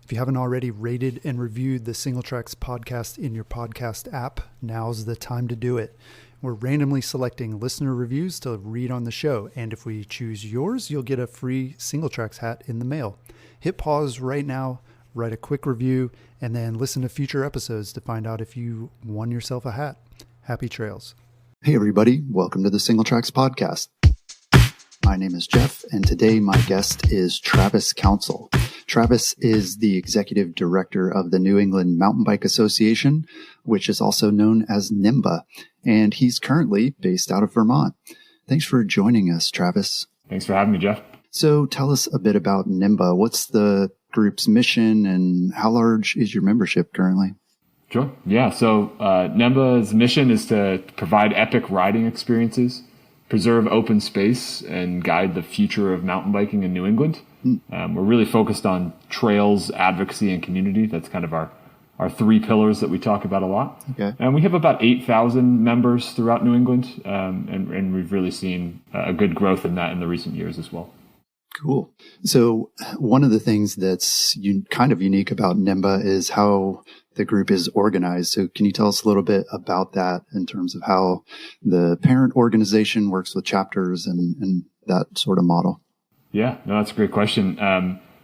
If you haven't already rated and reviewed the Singletracks podcast in your podcast app, now's the time to do it. We're randomly selecting listener reviews to read on the show, and if we choose yours, you'll get a free Singletracks hat in the mail. Hit pause right now, write a quick review, and then listen to future episodes to find out if you won yourself a hat. Happy trails. Hey everybody, welcome to the Singletracks podcast. My name is Jeff, and today my guest is Travis Counsell. Travis is the executive director of the New England Mountain Bike Association, which is also known as NEMBA, and he's currently based out of Vermont. Thanks for joining us, Travis. Thanks for having me, Jeff. So tell us a bit about NEMBA. What's the group's mission, and how large is your membership currently? Sure. Yeah. So NEMBA's mission is to provide epic riding experiences, preserve open space, and guide the future of mountain biking in New England. We're really focused on trails, advocacy, and community. That's kind of our three pillars that we talk about a lot. Okay. And we have about 8,000 members throughout New England, and we've really seen a good growth in that in the recent years as well. Cool. So one of the things that's kind of unique about NEMBA is how the group is organized. So can you tell us a little bit about that in terms of how the parent organization works with chapters and that sort of model? Yeah, no, that's a great question.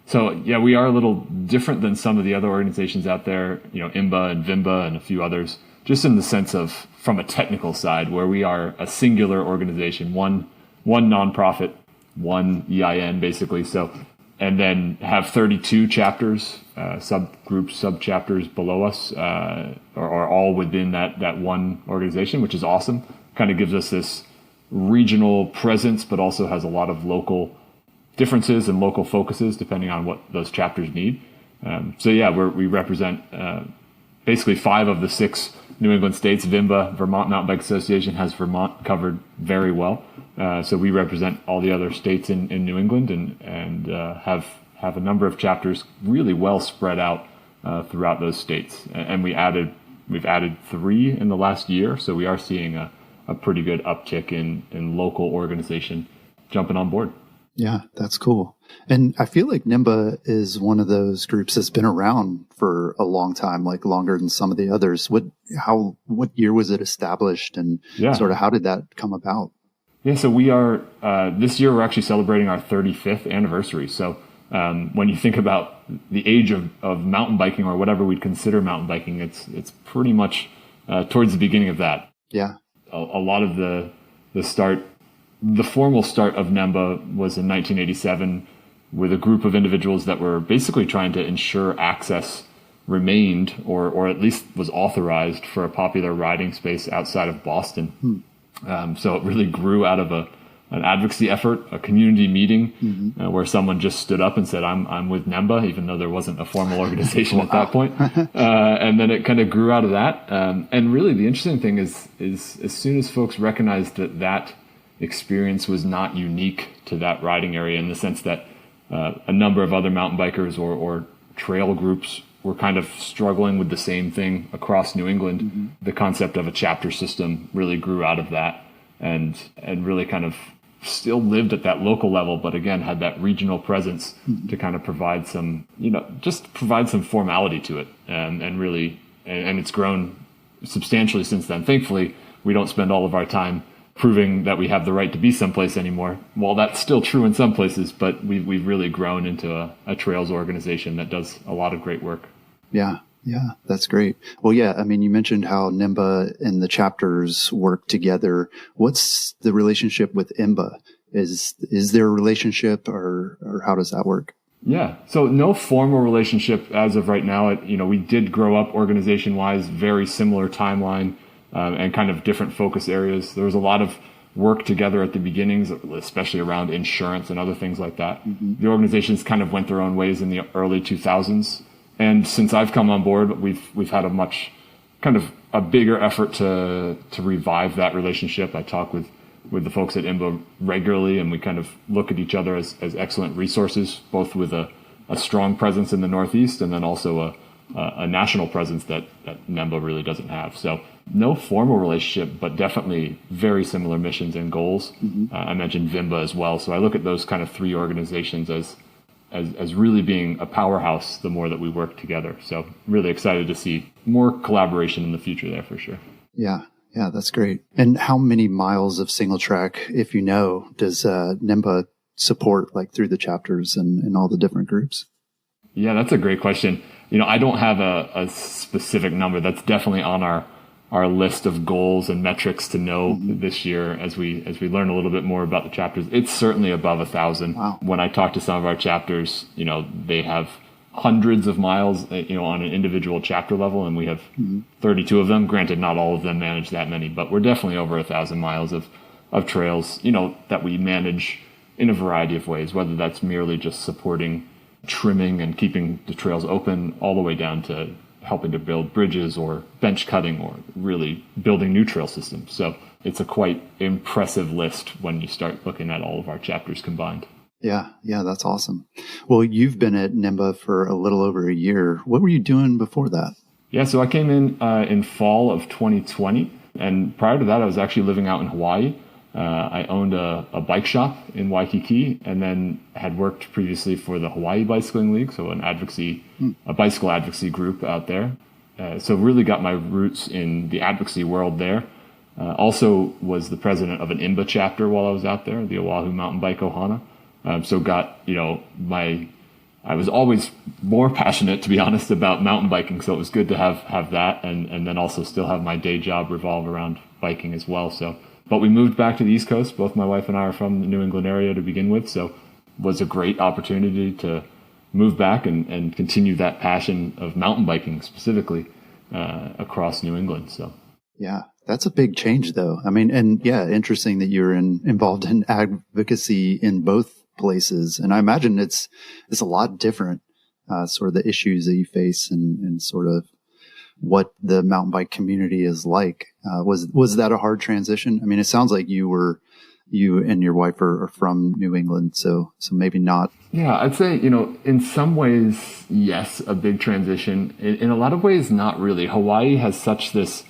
So yeah, we are a little different than some of the other organizations out there, NEMBA and VIMBA and a few others, just in the sense of from a technical side where we are a singular organization, one nonprofit, one EIN basically. So, and then have 32 chapters, subgroups, subchapters below us, are all within that one organization, which is awesome. Kind of gives us this regional presence, but also has a lot of local differences and local focuses depending on what those chapters need. So yeah, we represent basically 5 of the 6 New England states. VIMBA, Vermont Mountain Bike Association, has Vermont covered very well. So we represent all the other states in New England and have a number of chapters really well spread out throughout those states. And we've added 3 in the last year. So we are seeing a pretty good uptick in local organization jumping on board. Yeah, that's cool. And I feel like NEMBA is one of those groups that's been around for a long time, like longer than some of the others. What year was it established, and sort of how did that come about? Yeah, so we are, this year we're actually celebrating our 35th anniversary. So when you think about the age of mountain biking, or whatever we'd consider mountain biking, it's pretty much towards the beginning of that. Yeah. A lot of the formal start of NEMBA was in 1987 with a group of individuals that were basically trying to ensure access remained or at least was authorized for a popular riding space outside of Boston. So it really grew out of an advocacy effort, a community meeting where someone just stood up and said, I'm with NEMBA, even though there wasn't a formal organization at that point. And then it kind of grew out of that. And really the interesting thing is as soon as folks recognized that experience was not unique to that riding area, in the sense that a number of other mountain bikers or trail groups were kind of struggling with the same thing across New England. The concept of a chapter system really grew out of that and really kind of still lived at that local level, but again had that regional presence to kind of provide some, just provide some formality to it, and it's grown substantially since then. Thankfully, we don't spend all of our time proving that we have the right to be someplace anymore. Well, that's still true in some places, but we've really grown into a trails organization that does a lot of great work. Yeah, that's great. Well, yeah, I mean, you mentioned how NEMBA and the chapters work together. What's the relationship with NEMBA? Is there a relationship, or how does that work? Yeah, so no formal relationship as of right now. We did grow up organization-wise, very similar timeline. And kind of different focus areas. There was a lot of work together at the beginnings, especially around insurance and other things like that. The organizations kind of went their own ways in the early 2000s. And since I've come on board, we've had a bigger effort to revive that relationship. I talk with the folks at NEMBA regularly, and we kind of look at each other as excellent resources, both with a strong presence in the Northeast and then also a national presence that NEMBA really doesn't have. So no formal relationship, but definitely very similar missions and goals. I mentioned VIMBA as well. So I look at those kind of 3 organizations as as really being a powerhouse the more that we work together. So really excited to see more collaboration in the future there for sure. Yeah. Yeah, that's great. And how many miles of single track, if you know, does NEMBA support, like through the chapters and all the different groups? Yeah, that's a great question. I don't have a specific number. That's definitely on our list of goals and metrics to know this year as we learn a little bit more about the chapters. It's certainly above 1,000. Wow. When I talk to some of our chapters, they have hundreds of miles, on an individual chapter level, and we have 32 of them. Granted, not all of them manage that many, but we're definitely over 1,000 miles of trails, that we manage in a variety of ways, whether that's merely just supporting trimming and keeping the trails open, all the way down to helping to build bridges or bench cutting or really building new trail systems. So it's a quite impressive list when you start looking at all of our chapters combined. Yeah, that's awesome. Well, you've been at NEMBA for a little over a year. What were you doing before that? Yeah, so I came in fall of 2020, and prior to that, I was actually living out in Hawaii. I owned a bike shop in Waikiki, and then had worked previously for the Hawaii Bicycling League, so a bicycle advocacy group out there. So really got my roots in the advocacy world there. Also was the president of an NEMBA chapter while I was out there, the Oahu Mountain Bike Ohana. So got, I was always more passionate, to be honest, about mountain biking. So it was good to have that, and then also still have my day job revolve around biking as well. But we moved back to the East Coast. Both my wife and I are from the New England area to begin with. So it was a great opportunity to move back and continue that passion of mountain biking specifically across New England. So yeah, that's a big change though. I mean, and yeah, interesting that you're involved in advocacy in both places. And I imagine it's a lot different, sort of the issues that you face and sort of what the mountain bike community is like. Was that a hard transition? I mean, it sounds like you and your wife are from New England, so maybe not. Yeah, I'd say, in some ways, yes, a big transition. In a lot of ways, not really. Hawaii has such this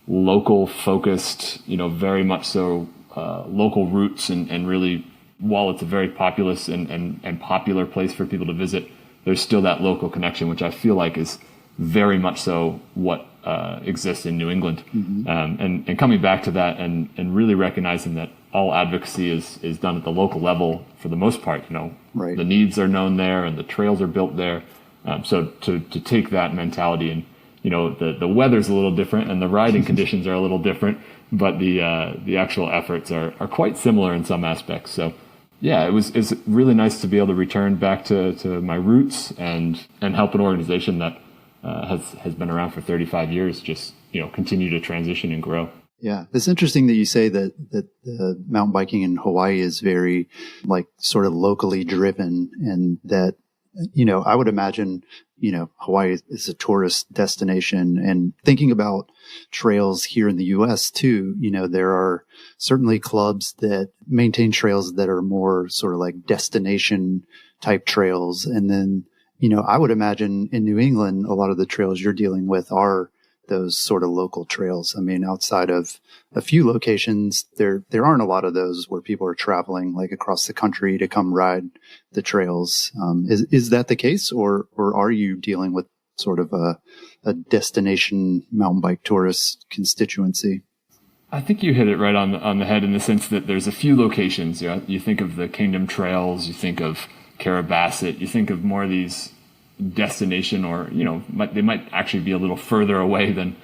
local focused, very much so local roots, and really, while it's a very populous and popular place for people to visit, there's still that local connection, which I feel like is very much so what exists in New England. And coming back to that and really recognizing that all advocacy is done at the local level for the most part. Right. The needs are known there and the trails are built there. So to take that mentality, and the weather's a little different and the riding conditions are a little different, but the actual efforts are quite similar in some aspects. So yeah, it's really nice to be able to return back to my roots and help an organization that has been around for 35 years, just, continue to transition and grow. Yeah. It's interesting that you say that the mountain biking in Hawaii is very like sort of locally driven, and that, I would imagine, Hawaii is a tourist destination, and thinking about trails here in the US too, there are certainly clubs that maintain trails that are more sort of like destination type trails. And then, I would imagine in New England, a lot of the trails you're dealing with are those sort of local trails. I mean, outside of a few locations, there aren't a lot of those where people are traveling like across the country to come ride the trails. Is that the case, or are you dealing with sort of a destination mountain bike tourist constituency? I think you hit it right on the head, in the sense that there's a few locations. You think of the Kingdom Trails, you think of Carabasset, you think of more of these destination, or they might actually be a little further away than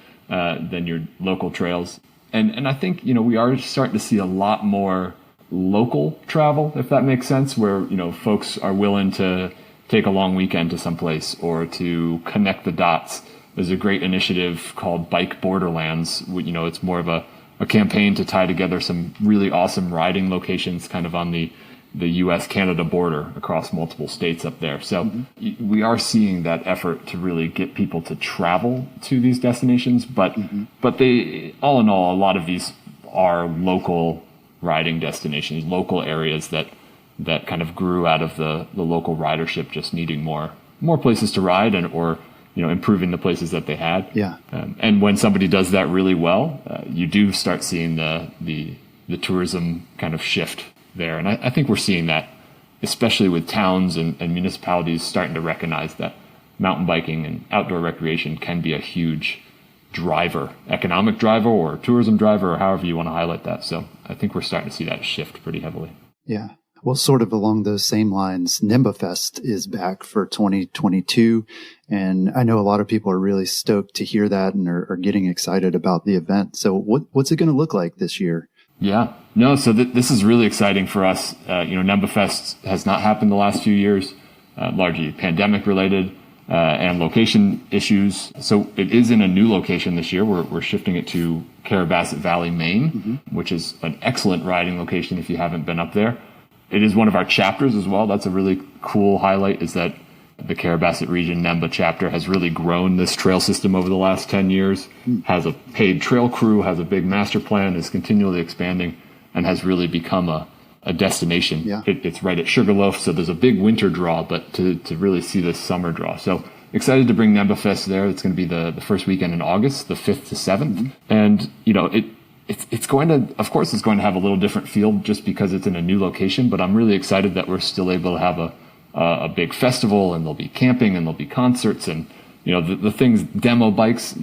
your local trails. And I think we are starting to see a lot more local travel, if that makes sense, where folks are willing to take a long weekend to someplace or to connect the dots. There's a great initiative called Bike Borderlands. It's more of a campaign to tie together some really awesome riding locations kind of on the US-Canada border across multiple states up there. So we are seeing that effort to really get people to travel to these destinations. But they, all in all, a lot of these are local riding destinations, local areas that kind of grew out of the local ridership just needing more places to ride, or improving the places that they had. Yeah. And when somebody does that really well, you do start seeing the tourism kind of shift there. And I think we're seeing that especially with towns and municipalities starting to recognize that mountain biking and outdoor recreation can be a huge driver, economic driver or tourism driver, or however you want to highlight that. So I think we're starting to see that shift pretty heavily. Yeah. Well, sort of along those same lines, NEMBAfest is back for 2022. And I know a lot of people are really stoked to hear that and are getting excited about the event. So what's it going to look like this year? Yeah, no, so this is really exciting for us. NEMBAfest has not happened the last few years, largely pandemic related and location issues. So it is in a new location this year. We're shifting it to Carrabassett Valley, Maine, which is an excellent riding location if you haven't been up there. It is one of our chapters as well. That's a really cool highlight, is that the Carrabassett Region NEMBA chapter has really grown this trail system over the last 10 years, has a paid trail crew, has a big master plan, is continually expanding, and has really become a destination. Yeah. It's right at Sugarloaf, so there's a big winter draw, but to really see this summer draw. So excited to bring NEMBAfest there. It's going to be the first weekend in August, the 5th to 7th. And, it's going to, of course, it's going to have a little different feel just because it's in a new location, but I'm really excited that we're still able to have a big festival, and there'll be camping and there'll be concerts and, the things, demo bikes,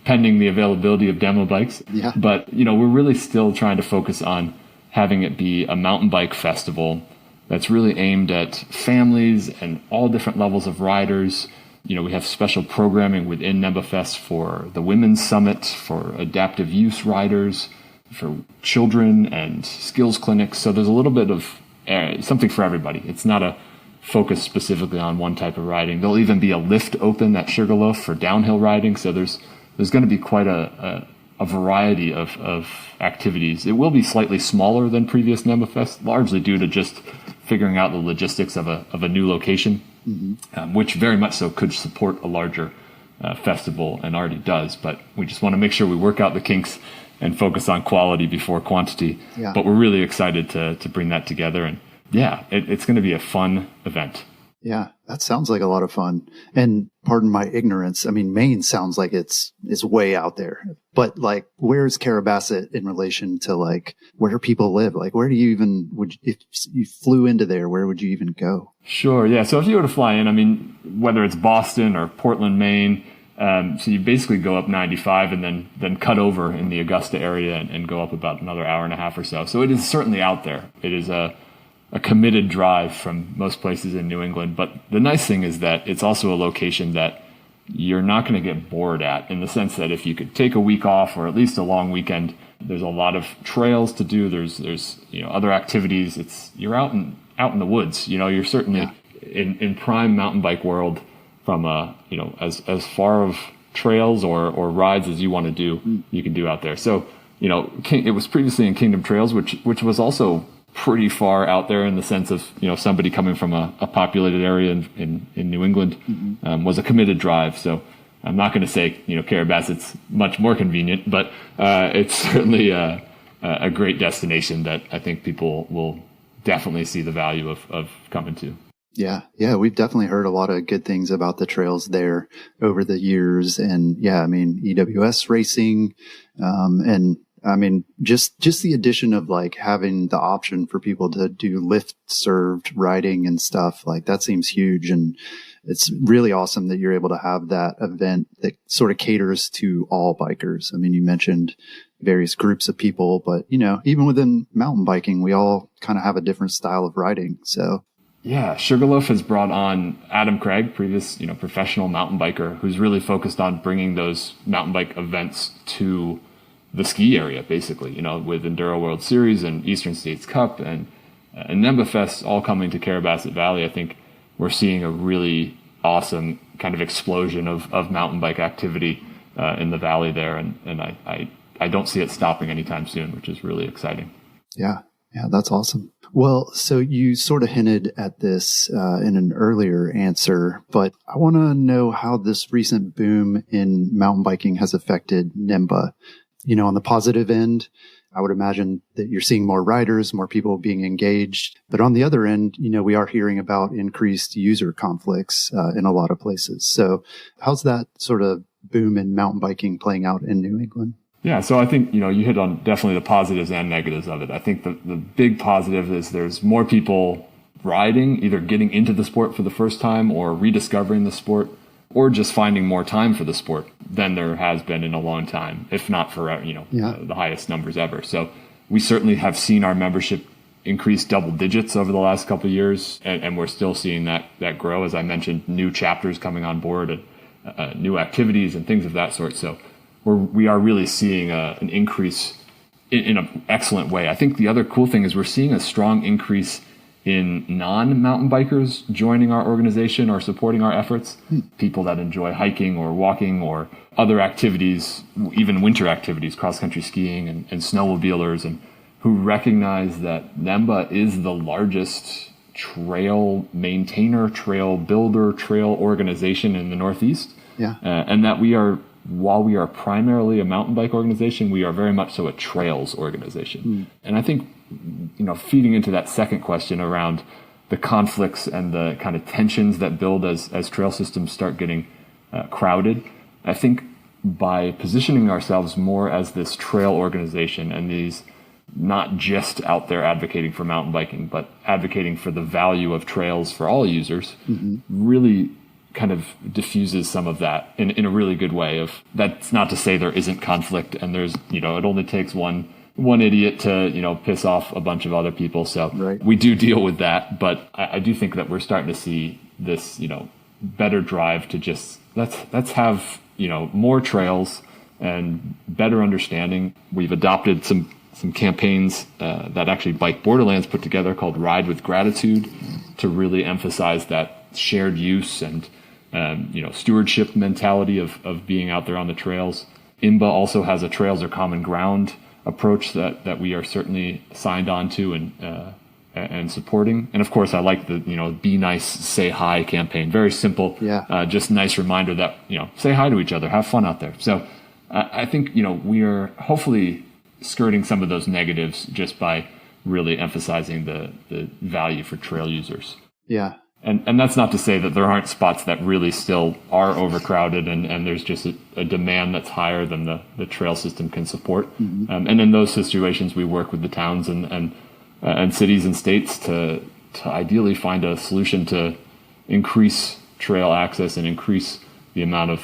pending the availability of demo bikes. Yeah. But, we're really still trying to focus on having it be a mountain bike festival that's really aimed at families and all different levels of riders. We have special programming within NEMBAfest for the Women's Summit, for adaptive use riders, for children and skills clinics. So there's a little bit of something for everybody. It's not a focus specifically on one type of riding. There'll even be a lift open at Sugarloaf for downhill riding. So there's going to be quite a variety of activities. It will be slightly smaller than previous NEMBAfest, largely due to just figuring out the logistics of a new location. Which very much so could support a larger festival and already does. But we just want to make sure we work out the kinks and focus on quality before quantity. Yeah. But we're really excited to bring that together. And it's going to be a fun event. Yeah, that sounds like a lot of fun. And pardon my ignorance, I mean, Maine sounds like it's way out there. But like, where's Carrabassett in relation to like where people live? Like, where do you even, if you flew into there, where would you even go? Sure, yeah. So if you were to fly in, I mean, whether it's Boston or Portland, Maine, so you basically go up 95 and then cut over in the Augusta area and go up about another hour and a half or so. So it is certainly out there. It is a committed drive from most places in New England. But the nice thing is that it's also a location that you're not going to get bored at, in the sense that if you could take a week off or at least a long weekend, there's a lot of trails to do. There's other activities. You're out in the woods. You're certainly in prime mountain bike world from as far of trails or rides as you want to do, you can do out there. So it was previously in Kingdom Trails, which was also pretty far out there in the sense of, somebody coming from a populated area in New England, was a committed drive. So I'm not going to say, Carrabassett's much more convenient, but it's certainly a great destination that I think people will definitely see the value of coming to. Yeah. We've definitely heard a lot of good things about the trails there over the years. And EWS racing, and I mean, just the addition of like having the option for people to do lift served riding and stuff, like that seems huge. And it's really awesome that you're able to have that event that sort of caters to all bikers. I mean, you mentioned various groups of people, but even within mountain biking, we all kind of have a different style of riding. So yeah, Sugarloaf has brought on Adam Craig, previous, professional mountain biker, who's really focused on bringing those mountain bike events to the ski area, basically, with Enduro World Series and Eastern States Cup and NEMBAfest all coming to Carrabassett Valley. I think we're seeing a really awesome kind of explosion of mountain bike activity in the valley there. And I don't see it stopping anytime soon, which is really exciting. Yeah, that's awesome. Well, so you sort of hinted at this in an earlier answer, but I want to know how this recent boom in mountain biking has affected NEMBA. On the positive end, I would imagine that you're seeing more riders, more people being engaged. But on the other end, we are hearing about increased user conflicts in a lot of places. So how's that sort of boom in mountain biking playing out in New England? Yeah, so I think, you hit on definitely the positives and negatives of it. I think the big positive is there's more people riding, either getting into the sport for the first time or rediscovering the sport, or just finding more time for the sport than there has been in a long time, if not for, the highest numbers ever. So we certainly have seen our membership increase double digits over the last couple of years, and we're still seeing that grow. As I mentioned, new chapters coming on board and new activities and things of that sort. So we are really seeing an increase in an excellent way. I think the other cool thing is we're seeing a strong increase in non-mountain bikers joining our organization or supporting our efforts, people that enjoy hiking or walking or other activities, even winter activities, cross-country skiing and snowmobilers, and who recognize that NEMBA is the largest trail maintainer, trail builder, trail organization in the Northeast. Yeah. And that while we are primarily a mountain bike organization, we are very much so a trails organization. And I think, feeding into that second question around the conflicts and the kind of tensions that build as trail systems start getting crowded, I think by positioning ourselves more as this trail organization and these not just out there advocating for mountain biking, but advocating for the value of trails for all users, really kind of diffuses some of that in a really good way. Of that's not to say there isn't conflict, and there's, it only takes one idiot to, piss off a bunch of other people. So we do deal with that, but I do think that we're starting to see this, better drive to just let's have, more trails and better understanding. We've adopted some campaigns that actually Bike Borderlands put together called Ride with Gratitude to really emphasize that shared use and stewardship mentality of being out there on the trails. NEMBA also has a Trails are Common Ground approach that we are certainly signed on to and supporting. And of course, I like the Be Nice, Say Hi campaign. Very simple, just nice reminder that say hi to each other, have fun out there. So I think we are hopefully skirting some of those negatives just by really emphasizing the value for trail users. Yeah. And that's not to say that there aren't spots that really still are overcrowded and there's just a demand that's higher than the trail system can support. And in those situations, we work with the towns and cities and states to ideally find a solution to increase trail access and increase the amount of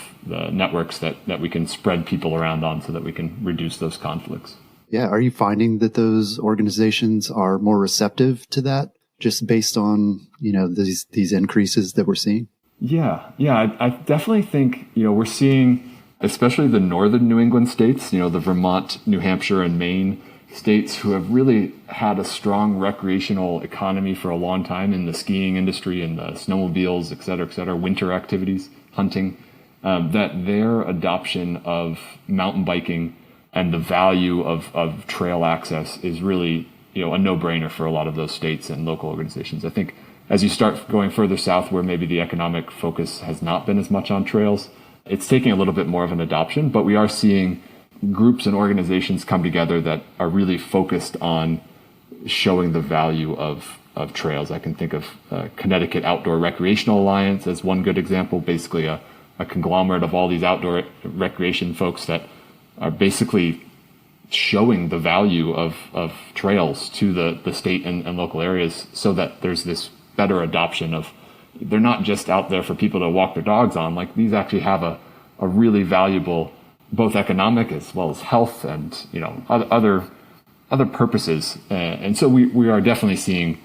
networks that we can spread people around on so that we can reduce those conflicts. Yeah. Are you finding that those organizations are more receptive to that, just based on, these increases that we're seeing? Yeah. I definitely think, we're seeing, especially the northern New England states, the Vermont, New Hampshire, and Maine states who have really had a strong recreational economy for a long time in the skiing industry and the snowmobiles, et cetera, winter activities, hunting, that their adoption of mountain biking and the value of trail access is really, a no-brainer for a lot of those states and local organizations. I think as you start going further south where maybe the economic focus has not been as much on trails, it's taking a little bit more of an adoption, but we are seeing groups and organizations come together that are really focused on showing the value of trails. I can think of Connecticut Outdoor Recreational Alliance as one good example, basically a conglomerate of all these outdoor recreation folks that are basically showing the value of trails to the state and local areas so that there's this better adoption of, they're not just out there for people to walk their dogs on. Like, these actually have a really valuable, both economic as well as health and, other purposes. And so we are definitely seeing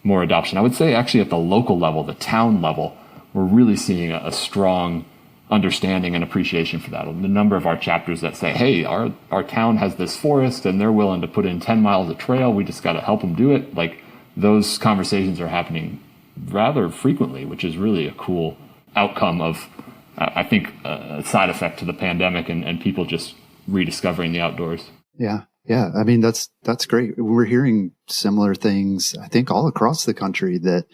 more adoption. I would say actually at the local level, the town level, we're really seeing a strong understanding and appreciation for that. The number of our chapters that say, hey, our town has this forest and they're willing to put in 10 miles of trail. We just got to help them do it. Like, those conversations are happening rather frequently, which is really a cool outcome of, I think, a side effect to the pandemic and people just rediscovering the outdoors. Yeah. Yeah. I mean, that's great. We're hearing similar things, I think, all across the country that,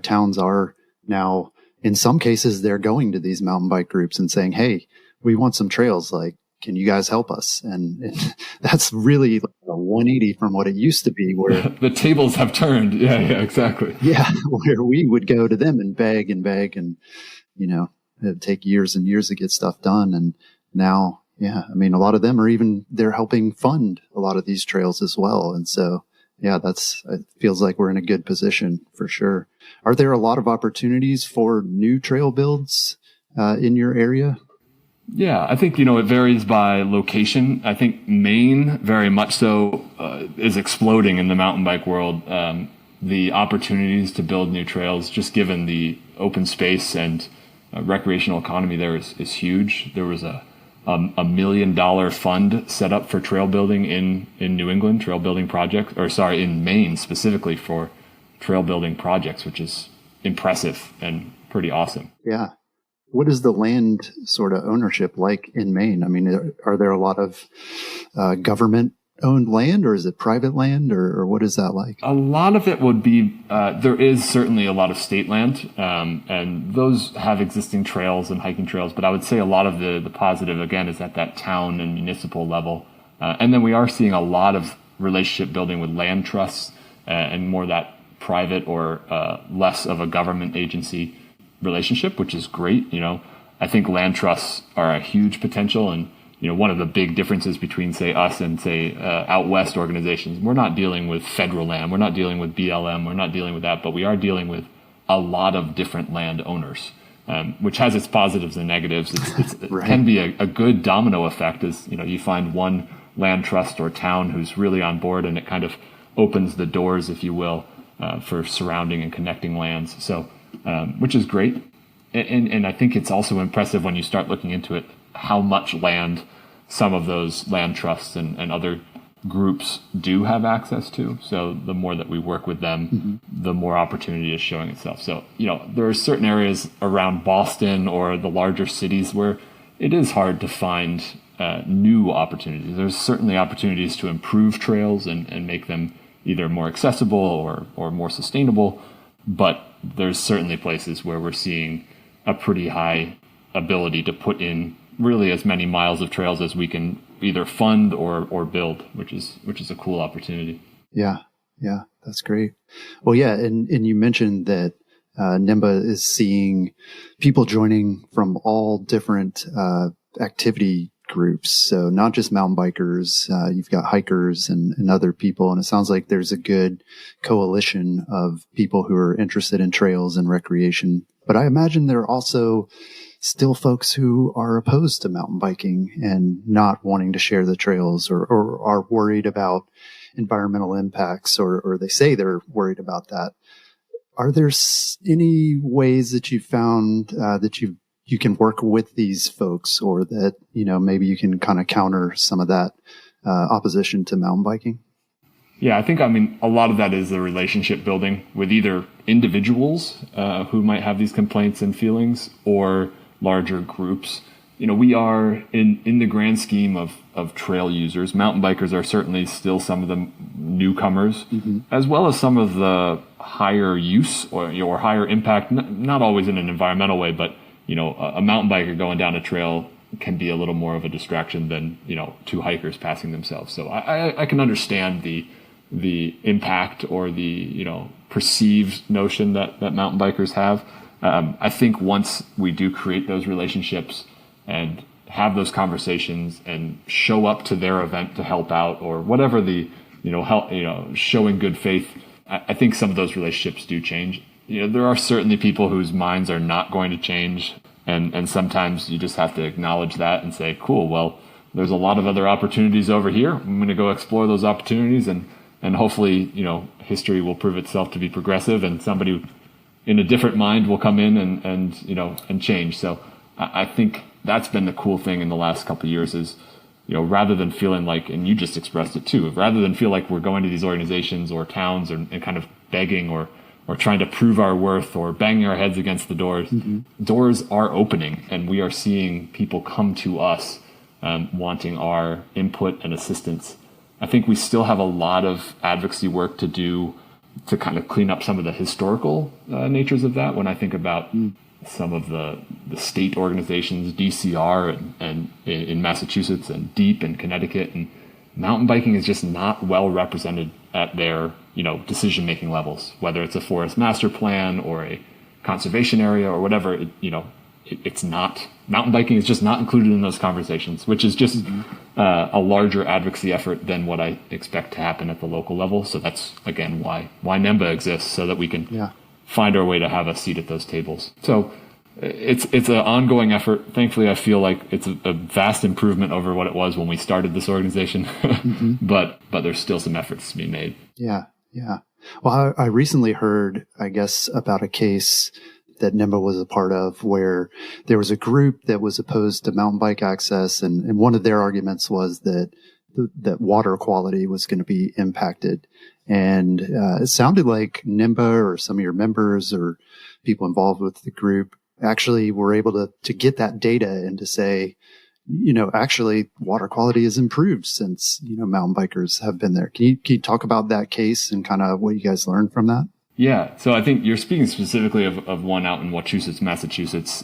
towns are now, in some cases, they're going to these mountain bike groups and saying, hey, we want some trails. Like, can you guys help us? And that's really like a 180 from what it used to be, where the tables have turned. Yeah, exactly. Yeah. Where we would go to them and beg, and, it'd take years and years to get stuff done. And now, a lot of them they're helping fund a lot of these trails as well. And so, Yeah, it feels like we're in a good position for sure. Are there a lot of opportunities for new trail builds in your area? Yeah, I think, it varies by location. I think Maine very much so is exploding in the mountain bike world. The opportunities to build new trails, just given the open space and recreational economy there is huge. There was a $1 million fund set up for trail building in New England, trail building projects, in Maine specifically for trail building projects, which is impressive and pretty awesome. Yeah. What is the land sort of ownership like in Maine? I mean, are there a lot of government owned land, or is it private land, or what is that like? A lot of it would be, there is certainly a lot of state land, and those have existing trails and hiking trails, but I would say a lot of the positive, again, is at that town and municipal level. And then we are seeing a lot of relationship building with land trusts and more that private or less of a government agency relationship, which is great. I think land trusts are a huge potential, and one of the big differences between, say, us and, say, out west organizations, we're not dealing with federal land, we're not dealing with BLM, we're not dealing with that, but we are dealing with a lot of different land owners, which has its positives and negatives. It right. Can be a good domino effect, as you find one land trust or town who's really on board, and it kind of opens the doors, if you will, for surrounding and connecting lands. So, which is great. And I think it's also impressive when you start looking into it, how much land some of those land trusts and other groups do have access to. So the more that we work with them, the more opportunity is showing itself. So, there are certain areas around Boston or the larger cities where it is hard to find new opportunities. There's certainly opportunities to improve trails and make them either more accessible or more sustainable. But there's certainly places where we're seeing a pretty high ability to put in really as many miles of trails as we can either fund or build, which is a cool opportunity. Yeah, that's great. Well, yeah, and you mentioned that NEMBA is seeing people joining from all different activity groups. So not just mountain bikers, you've got hikers and other people. And it sounds like there's a good coalition of people who are interested in trails and recreation. But I imagine there are also still folks who are opposed to mountain biking and not wanting to share the trails or are worried about environmental impacts, or they say they're worried about that. Are there any ways that you found that you can work with these folks, or that, maybe you can kind of counter some of that opposition to mountain biking? Yeah, I think, a lot of that is the relationship building with either individuals who might have these complaints and feelings, or larger groups. We are in the grand scheme of trail users. Mountain bikers are certainly still some of the newcomers, as well as some of the higher use or higher impact, not always in an environmental way, but a mountain biker going down a trail can be a little more of a distraction than, two hikers passing themselves. So I can understand the impact or the, perceived notion that mountain bikers have. I think once we do create those relationships and have those conversations and show up to their event to help out, or whatever the, showing good faith, I think some of those relationships do change. There are certainly people whose minds are not going to change. And sometimes you just have to acknowledge that and say, cool, well, there's a lot of other opportunities over here. I'm going to go explore those opportunities, and hopefully, history will prove itself to be progressive, and somebody in a different mind will come in and change. So I think that's been the cool thing in the last couple of years is, rather than feeling like, and you just expressed it too, rather than feel like we're going to these organizations or towns and kind of begging or trying to prove our worth or banging our heads against the doors, doors are opening, and we are seeing people come to us wanting our input and assistance. I think we still have a lot of advocacy work to do to kind of clean up some of the historical natures of that. When I think about some of the state organizations, DCR and in Massachusetts and DEEP in Connecticut, and mountain biking is just not well represented at their decision-making levels, whether it's a forest master plan or a conservation area or whatever. it's not, mountain biking is just not included in those conversations, which is just a larger advocacy effort than what I expect to happen at the local level. So that's, again, why NEMBA exists, so that we can find our way to have a seat at those tables. So it's an ongoing effort. Thankfully, I feel like it's a vast improvement over what it was when we started this organization, but there's still some efforts to be made. Yeah. Well, I recently heard, I guess, about a case that NEMBA was a part of where there was a group that was opposed to mountain bike access. And one of their arguments was that water quality was going to be impacted. And it sounded like NEMBA or some of your members or people involved with the group actually were able to get that data and to say, actually water quality has improved since, mountain bikers have been there. Can you talk about that case and kind of what you guys learned from that? Yeah. So I think you're speaking specifically of one out in Wachusett, Massachusetts,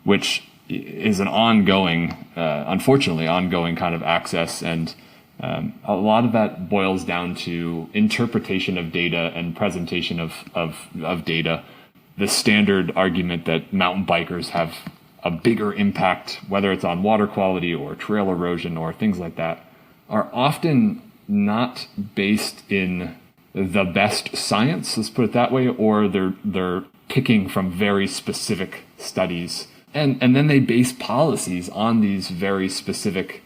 which is an unfortunately ongoing kind of access. And a lot of that boils down to interpretation of data and presentation of data. The standard argument that mountain bikers have a bigger impact, whether it's on water quality or trail erosion or things like that, are often not based in the best science, let's put it that way, or they're picking from very specific studies. And then they base policies on these very specific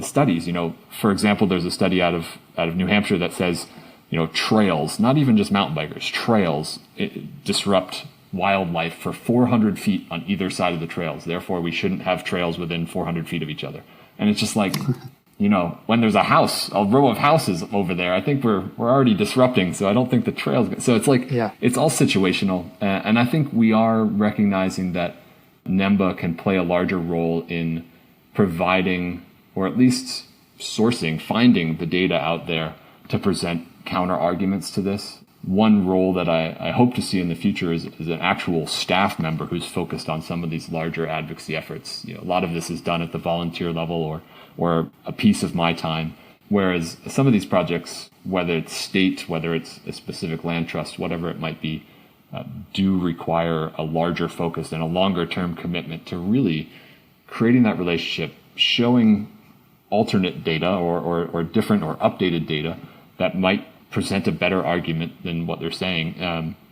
studies. For example, there's a study out of New Hampshire that says, trails, not even just mountain bikers, trails disrupt wildlife for 400 feet on either side of the trails. Therefore, we shouldn't have trails within 400 feet of each other. And it's just like, when there's a row of houses over there, I think we're already disrupting. So I don't think the trails. So it's like, It's all situational. And I think we are recognizing that NEMBA can play a larger role in providing, or at least finding the data out there to present counter arguments to this. One role that I hope to see in the future is an actual staff member who's focused on some of these larger advocacy efforts. A lot of this is done at the volunteer level or a piece of my time, whereas some of these projects, whether it's state, whether it's a specific land trust, whatever it might be, do require a larger focus and a longer term commitment to really creating that relationship, showing alternate data or different or updated data that might present a better argument than what they're saying.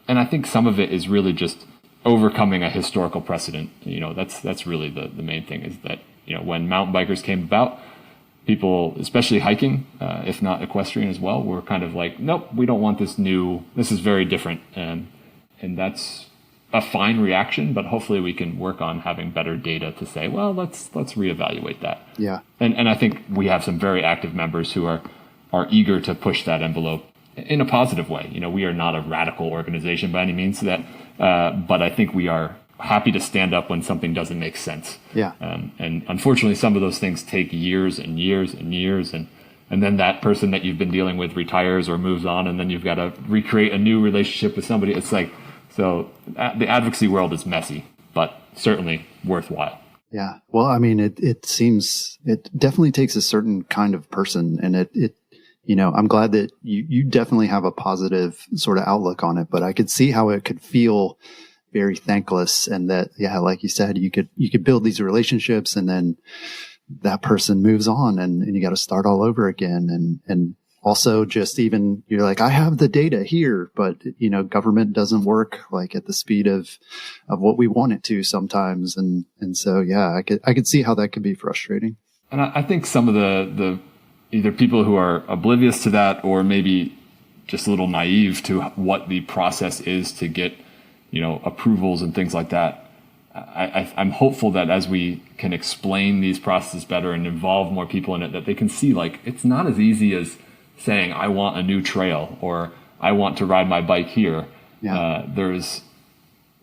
And I think some of it is really just overcoming a historical precedent. That's really the main thing, is that, when mountain bikers came about, people, especially hiking, if not equestrian as well, were kind of like, nope, we don't want this is very different. And that's a fine reaction, but hopefully we can work on having better data to say, well, let's reevaluate that. Yeah. And I think we have some very active members who are eager to push that envelope in a positive way. We are not a radical organization by any means, but I think we are happy to stand up when something doesn't make sense. Yeah. And unfortunately, some of those things take years and years and years, and then that person that you've been dealing with retires or moves on, and then you've got to recreate a new relationship with somebody. It's like, so the advocacy world is messy, but certainly worthwhile. Yeah. Well, I mean, it seems it definitely takes a certain kind of person, and I'm glad that you definitely have a positive sort of outlook on it, but I could see how it could feel very thankless, and that, like you said, you could build these relationships, and then that person moves on, and you got to start all over again. And also just even, you're like, I have the data here, but government doesn't work like at the speed of what we want it to sometimes. And so, I could see how that could be frustrating. And I think some of the either people who are oblivious to that, or maybe just a little naive to what the process is to get, approvals and things like that. I'm hopeful that as we can explain these processes better and involve more people in it, that they can see, like, it's not as easy as saying, I want a new trail, or I want to ride my bike here. Yeah. There's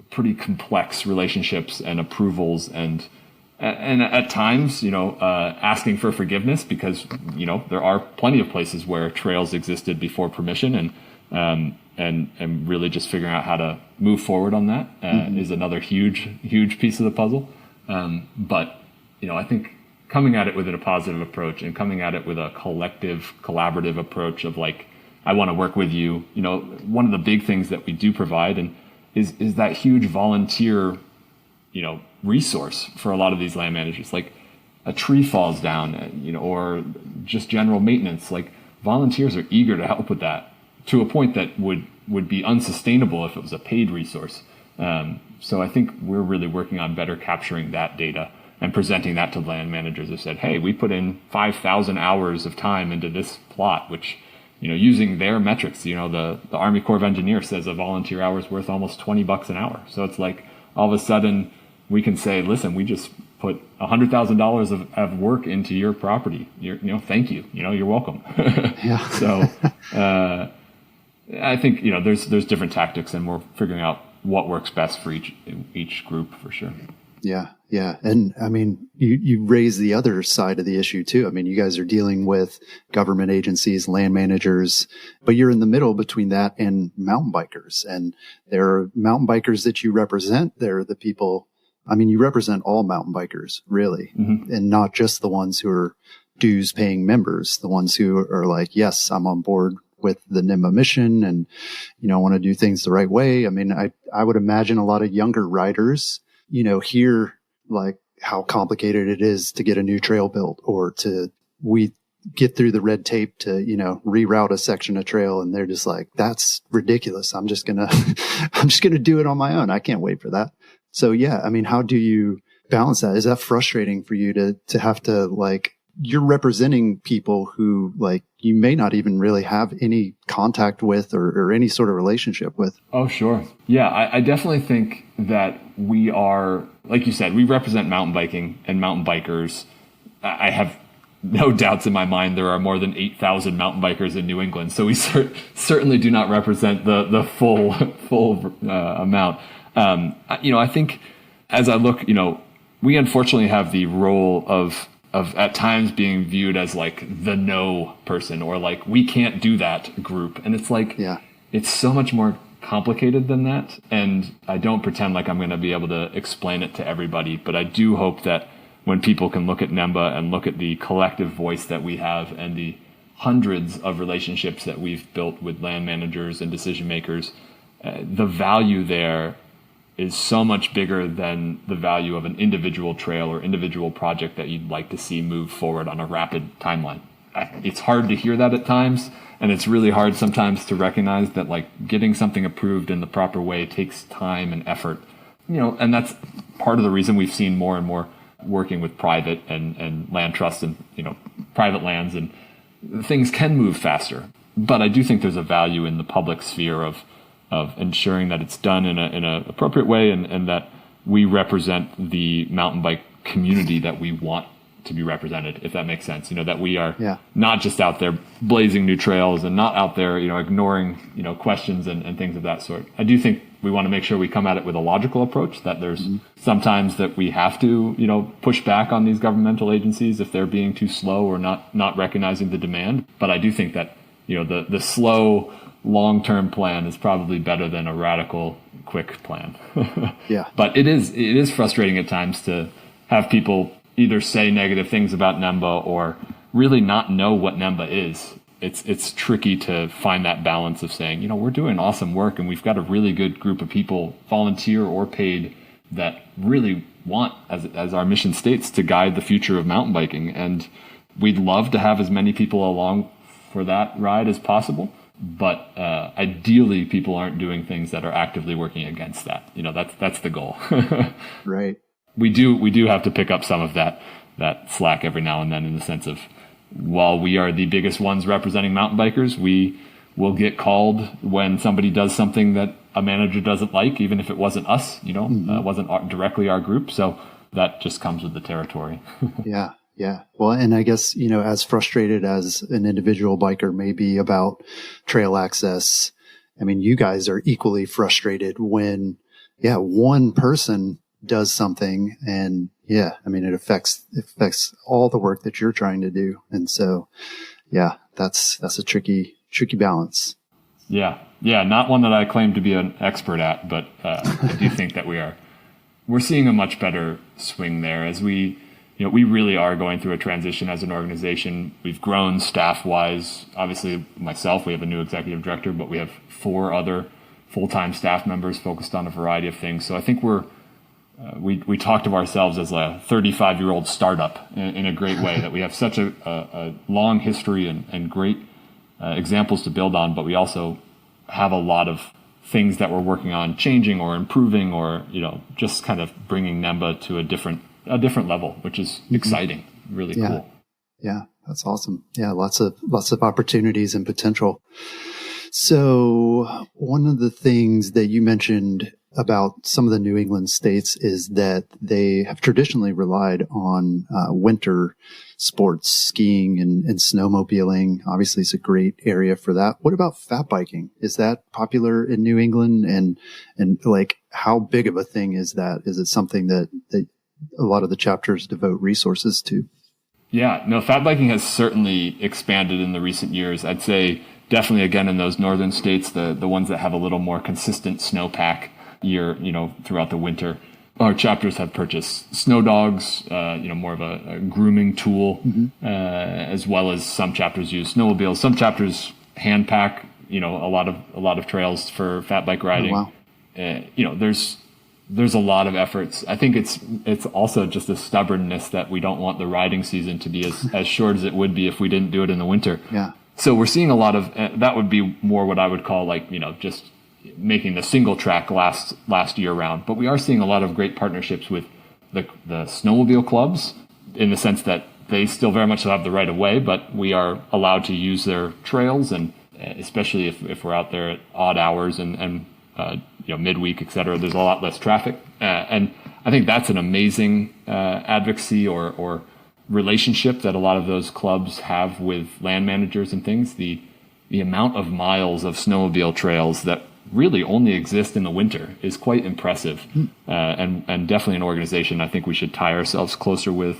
pretty complex relationships and approvals, and at times, asking for forgiveness, because, there are plenty of places where trails existed before permission, and really just figuring out how to move forward on that is another huge piece of the puzzle. But, I think coming at it with a positive approach, and coming at it with a collective, collaborative approach of, like, I want to work with you. One of the big things that we do provide is that huge volunteer resource for a lot of these land managers. Like a tree falls down, or just general maintenance. Like volunteers are eager to help with that to a point that would be unsustainable if it was a paid resource. So I think we're really working on better capturing that data and presenting that to land managers who said, hey, we put in 5,000 hours of time into this plot, which, using their metrics, the Army Corps of Engineers says a volunteer hour is worth almost $20 an hour. So it's like all of a sudden we can say, listen, we just put $100,000 of work into your property. Thank you. You're welcome. Yeah. So I think, there's different tactics, and we're figuring out what works best for each group for sure. Yeah. Yeah. And I mean, you raise the other side of the issue too. I mean, you guys are dealing with government agencies, land managers, but you're in the middle between that and mountain bikers. And there are mountain bikers that you represent. They're the people, I mean, you represent all mountain bikers really, and not just the ones who are dues paying members, the ones who are like, yes, I'm on board with the NEMBA mission and, I want to do things the right way. I mean, I would imagine a lot of younger riders, hear like how complicated it is to get a new trail built, or we get through the red tape to, reroute a section of trail. And they're just like, that's ridiculous. I'm just going to do it on my own. I can't wait for that. So yeah, I mean, how do you balance that? Is that frustrating for you to have to, like, you're representing people who, like, you may not even really have any contact with or any sort of relationship with? Oh, sure. Yeah, I definitely think that we are, like you said, we represent mountain biking and mountain bikers. I have no doubts in my mind there are more than 8,000 mountain bikers in New England. So we certainly do not represent the full amount. I think as I look, we unfortunately have the role of at times being viewed as like the no person, or like we can't do that group. And it's like, it's so much more complicated than that. And I don't pretend like I'm going to be able to explain it to everybody, but I do hope that when people can look at NEMBA and look at the collective voice that we have and the hundreds of relationships that we've built with land managers and decision makers, the value there is so much bigger than the value of an individual trail or individual project that you'd like to see move forward on a rapid timeline. It's hard to hear that at times, and it's really hard sometimes to recognize that, like, getting something approved in the proper way takes time and effort. And that's part of the reason we've seen more and more working with private and land trusts and, private lands, and things can move faster. But I do think there's a value in the public sphere of ensuring that it's done in a appropriate way, and that we represent the mountain bike community that we want to be represented, if that makes sense. That we are not just out there blazing new trails and not out there, ignoring, questions and things of that sort. I do think we want to make sure we come at it with a logical approach, that there's sometimes that we have to, push back on these governmental agencies if they're being too slow or not recognizing the demand. But I do think that, the slow long-term plan is probably better than a radical quick plan. But it is frustrating at times to have people either say negative things about NEMBA or really not know what NEMBA is. It's tricky to find that balance of saying, we're doing awesome work and we've got a really good group of people, volunteer or paid, that really want, as our mission states, to guide the future of mountain biking. And we'd love to have as many people along for that ride as possible. But ideally, people aren't doing things that are actively working against that. That's the goal. Right. We do have to pick up some of that slack every now and then, in the sense of, while we are the biggest ones representing mountain bikers, we will get called when somebody does something that a manager doesn't like, even if it wasn't us. It wasn't directly our group. So that just comes with the territory. Yeah. Yeah. Well, and I guess, as frustrated as an individual biker may be about trail access, I mean, you guys are equally frustrated when, one person does something and it affects all the work that you're trying to do. And so, that's a tricky balance. Yeah. Not one that I claim to be an expert at, but I do think that we're seeing a much better swing there as we really are going through a transition as an organization. We've grown staff-wise. Obviously, myself, we have a new executive director, but we have 4 other full-time staff members focused on a variety of things. So I think we're we talked of ourselves as a 35-year-old startup in a great way, that we have such a long history and great examples to build on, but we also have a lot of things that we're working on changing or improving, or just kind of bringing NEMBA to a different level, which is exciting, really cool. Yeah, that's awesome. Yeah, lots of opportunities and potential. So one of the things that you mentioned about some of the New England states is that they have traditionally relied on winter sports, skiing and snowmobiling. Obviously, it's a great area for that. What about fat biking? Is that popular in New England? And like, how big of a thing is that? Is it something that a lot of the chapters devote resources to? Yeah, no, fat biking has certainly expanded in the recent years. I'd say definitely, again, in those northern states, the ones that have a little more consistent snowpack year, throughout the winter. Our chapters have purchased snow dogs, more of a grooming tool, as well as some chapters use snowmobiles. Some chapters hand pack, a lot of trails for fat bike riding. Oh, wow. There's a lot of efforts. I think it's also just a stubbornness that we don't want the riding season to be as short as it would be if we didn't do it in the winter. Yeah. So we're seeing a lot of that would be more what I would call just making the single track last year round. But we are seeing a lot of great partnerships with the snowmobile clubs, in the sense that they still very much have the right of way, but we are allowed to use their trails, and especially if we're out there at odd hours and midweek, et cetera, there's a lot less traffic. And I think that's an amazing advocacy or relationship that a lot of those clubs have with land managers and things. The amount of miles of snowmobile trails that really only exist in the winter is quite impressive, and definitely an organization I think we should tie ourselves closer with.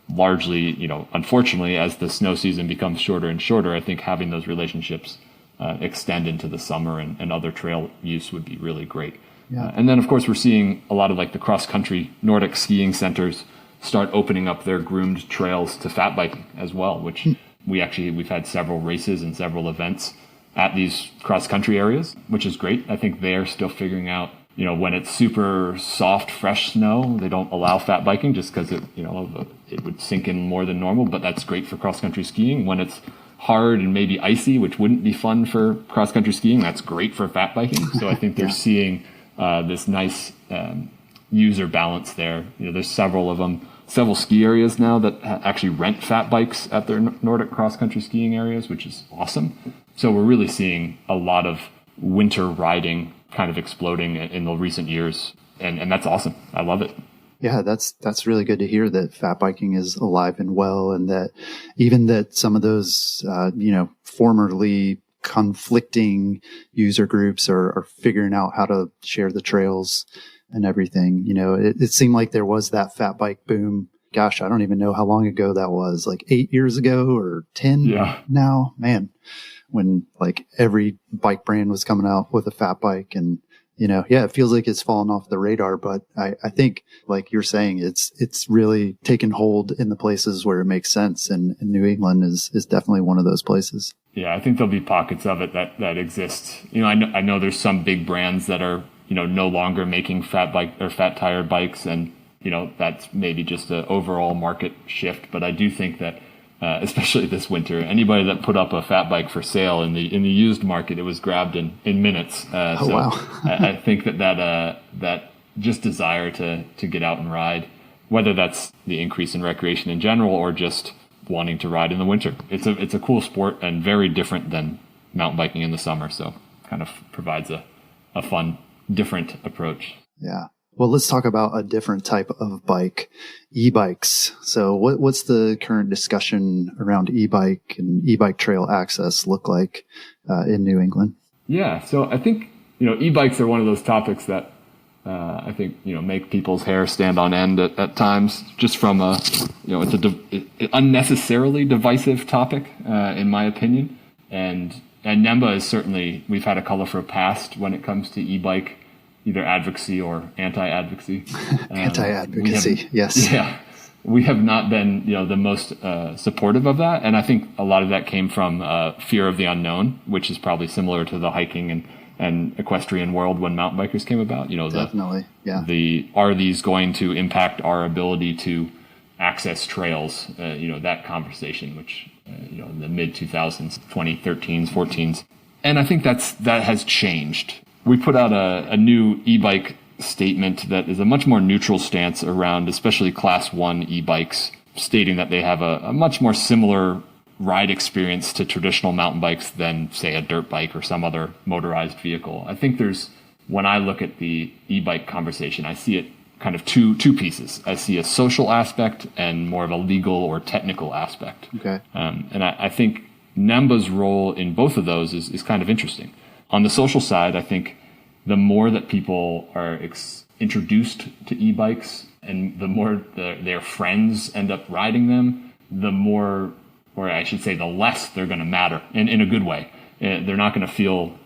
Largely, unfortunately, as the snow season becomes shorter and shorter, I think having those relationships extend into the summer and other trail use would be really great. Yeah. And then, of course, we're seeing a lot of the cross-country Nordic skiing centers start opening up their groomed trails to fat biking as well, which we've had several races and several events at these cross-country areas, which is great. I think they're still figuring out, when it's super soft, fresh snow, they don't allow fat biking just because it would sink in more than normal, but that's great for cross-country skiing. When it's hard and maybe icy, which wouldn't be fun for cross-country skiing, that's great for fat biking. So I think they're seeing this nice user balance there. There's several ski areas now that actually rent fat bikes at their Nordic cross-country skiing areas, which is awesome. So we're really seeing a lot of winter riding kind of exploding in the recent years. And that's awesome. I love it. Yeah, that's really good to hear that fat biking is alive and well, and that even that some of those, formerly conflicting user groups are figuring out how to share the trails and everything. It seemed like there was that fat bike boom. Gosh, I don't even know how long ago that was, like 8 years ago or 10 now, man, when every bike brand was coming out with a fat bike. And it feels like it's fallen off the radar, but I think, like you're saying, it's really taken hold in the places where it makes sense. And New England is definitely one of those places. Yeah, I think there'll be pockets of it that exist. I know there's some big brands that are, no longer making fat bike or fat tire bikes. And, that's maybe just an overall market shift. But I do think that, especially this winter, anybody that put up a fat bike for sale in the used market, it was grabbed in minutes. Wow. I think that just desire to get out and ride, whether that's the increase in recreation in general or just wanting to ride in the winter. It's a cool sport and very different than mountain biking in the summer. So kind of provides a fun, different approach. Yeah. Well, let's talk about a different type of bike, e-bikes. So what's the current discussion around e-bike and e-bike trail access look like in New England? Yeah. So I think, e-bikes are one of those topics that I think, make people's hair stand on end at times, just from it's an unnecessarily divisive topic, in my opinion. And NEMBA is certainly, we've had a colorful past when it comes to e-bike, either advocacy or anti-advocacy. Anti-advocacy, yes. Yeah. We have not been, the most supportive of that. And I think a lot of that came from fear of the unknown, which is probably similar to the hiking and equestrian world when mountain bikers came about. Definitely. Yeah. Are these going to impact our ability to access trails? That conversation, which, in the mid 2000s, 2013s, 14s. And I think that has changed. We put out a new e-bike statement that is a much more neutral stance around, especially class 1 e-bikes, stating that they have a much more similar ride experience to traditional mountain bikes than, say, a dirt bike or some other motorized vehicle. I think when I look at the e-bike conversation, I see it kind of two pieces. I see a social aspect and more of a legal or technical aspect. Okay. And I think NEMBA's role in both of those is kind of interesting. On the social side, I think the more that people are introduced to e-bikes and the more their friends end up riding them, the more, or I should say, the less they're going to matter in a good way. They're not going to feel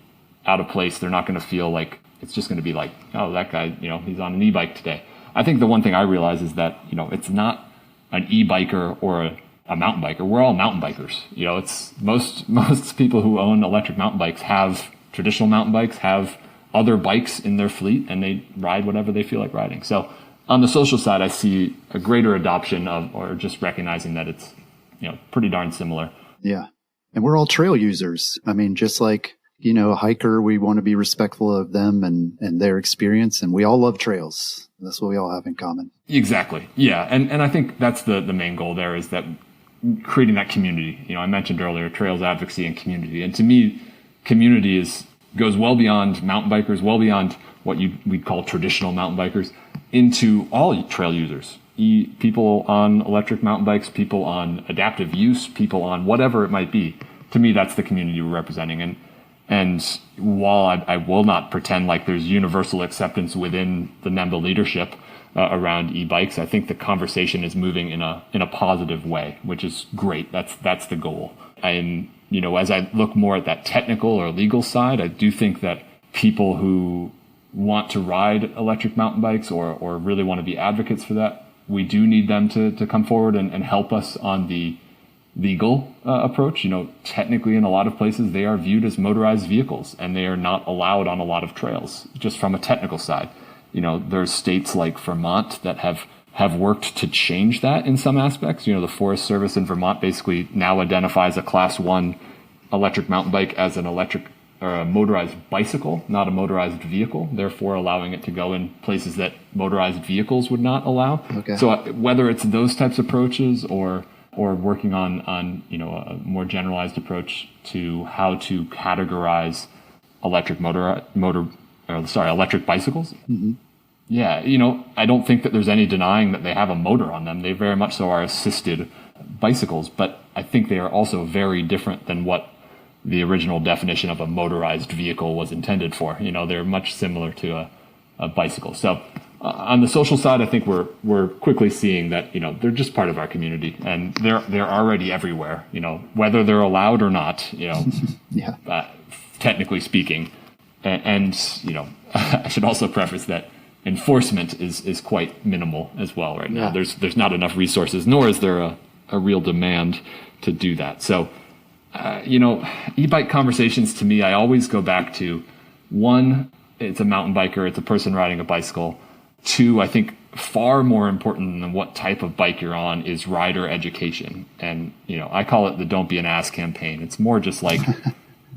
out of place. They're not going to feel like it's just going to be like, oh, that guy, he's on an e-bike today. I think the one thing I realize is that, it's not an e-biker or a mountain biker. We're all mountain bikers. It's most people who own electric mountain bikes have traditional mountain bikes, have other bikes in their fleet, and they ride whatever they feel like riding. So on the social side, I see a greater adoption of, or just recognizing that it's, pretty darn similar. Yeah. And we're all trail users. I mean, just like, a hiker, we want to be respectful of them and their experience. And we all love trails. That's what we all have in common. Exactly. Yeah. And I think that's the main goal there, is that creating that community. I mentioned earlier, trails advocacy and community. And to me, community goes well beyond mountain bikers, well beyond what we'd call traditional mountain bikers, into all trail users. People on electric mountain bikes, people on adaptive use, people on whatever it might be. To me, that's the community we're representing. And while I will not pretend like there's universal acceptance within the NEMBA leadership around e-bikes, I think the conversation is moving in a positive way, which is great. That's the goal. And as I look more at that technical or legal side, I do think that people who want to ride electric mountain bikes or really want to be advocates for that, we do need them to come forward and help us on the legal approach. Technically in a lot of places, they are viewed as motorized vehicles and they are not allowed on a lot of trails, just from a technical side. There's states like Vermont that have worked to change that in some aspects. The Forest Service in Vermont basically now identifies a class 1 electric mountain bike as an electric or a motorized bicycle, not a motorized vehicle, therefore allowing it to go in places that motorized vehicles would not allow. Okay. So whether it's those types of approaches or working on a more generalized approach to how to categorize electric electric bicycles. Mm-hmm. Yeah, I don't think that there's any denying that they have a motor on them. They very much so are assisted bicycles, but I think they are also very different than what the original definition of a motorized vehicle was intended for. They're much similar to a bicycle. So on the social side, I think we're quickly seeing that, they're just part of our community and they're already everywhere, whether they're allowed or not, yeah. Technically speaking. And I should also preface that enforcement is quite minimal as well right now. Yeah. There's not enough resources, nor is there a real demand to do that. So, e-bike conversations to me, I always go back to, one, it's a mountain biker, it's a person riding a bicycle. Two, I think far more important than what type of bike you're on is rider education. And, I call it the Don't Be an Ass campaign. It's more just like,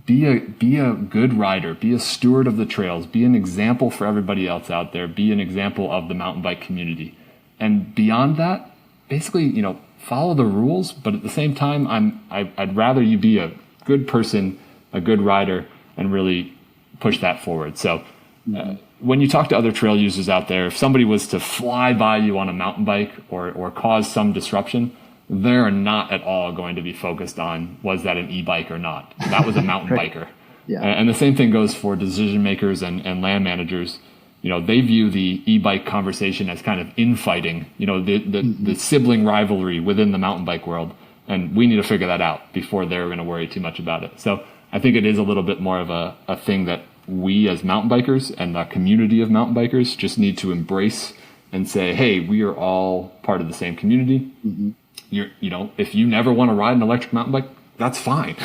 be a good rider, be a steward of the trails, be an example for everybody else out there, be an example of the mountain bike community. And beyond that, basically, follow the rules, but at the same time, I'd rather you be a good person, a good rider, and really push that forward. So when you talk to other trail users out there, if somebody was to fly by you on a mountain bike or cause some disruption, they're not at all going to be focused on, was that an e-bike or not? That was a mountain biker. Yeah. And the same thing goes for decision makers and land managers. They view the e-bike conversation as kind of infighting, the sibling rivalry within the mountain bike world. And we need to figure that out before they're going to worry too much about it. So I think it is a little bit more of a thing that we as mountain bikers and the community of mountain bikers just need to embrace and say, hey, we are all part of the same community. Mm-hmm. If you never want to ride an electric mountain bike, that's fine.